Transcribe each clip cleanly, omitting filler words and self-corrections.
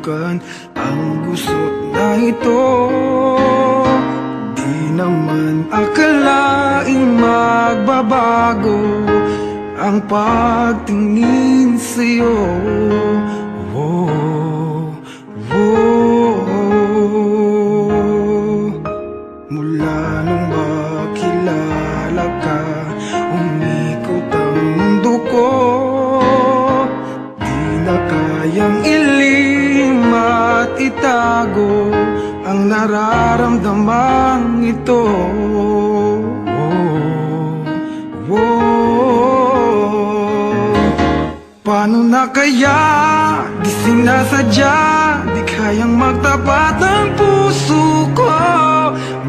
subukan ang gusot na ito. Di naman akalaing magbabago ang pagtingin sa'yo. Oh, oh. Mula nung makilala ka, umikot ang mundo ko. Di na kayang ilim at itago ang nararamdamang ito. Oh, oh. Paano na kaya? Di sinasadya, di kayang magtapat ang puso ko.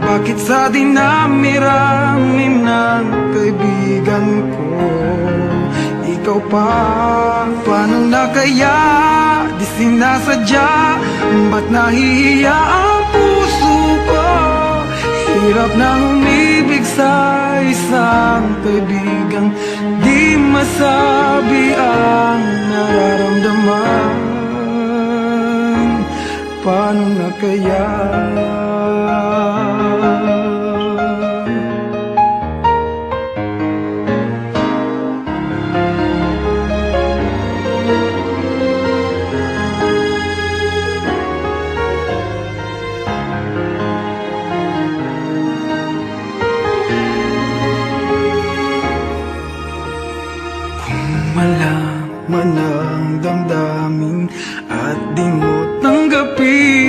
Bakit sa dinami-rami ng kaibigan ko, ikaw pa? Paano na kaya? Di sinasadya, ba't nahihiya ang puso ko? Hirap nang umibig sa isang kaibigang di masabi ang nararamdaman. Paano na kaya? Malaman ang damdamin at di mo tanggapin,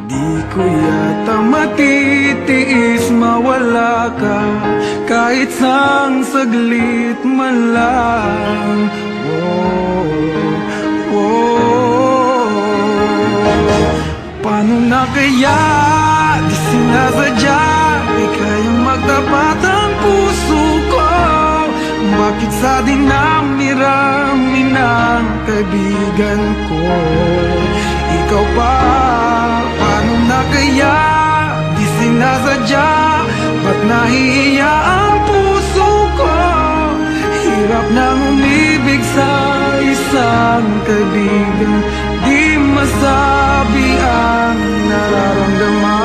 di ko yata matitiis mawala ka kahit sang saglit man lang. Oh, oh. Paano na kaya? Di sinasadya, di kayang magtapat ang puso ko. Bakit sa dinami-rami ng kaibigan ko, ikaw pa? Paano na kaya? Di sinasadya, ba't nahihiya ang puso ko? Hirap nang umibig sa isang kaibigan di masabi ang nararamdaman.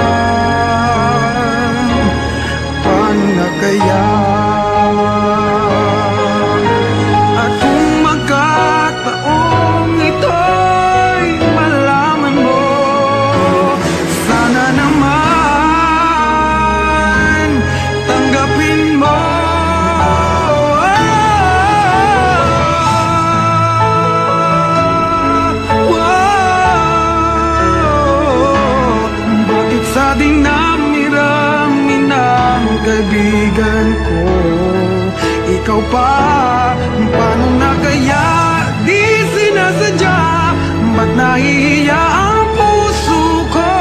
Paano na kaya? Kaibigan ko, ikaw pa? Paano na kaya? Di sinasadya, ba't nahihiya ang puso ko?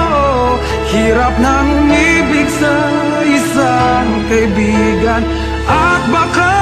Hirap nang umibig sa isang kaibigan at baka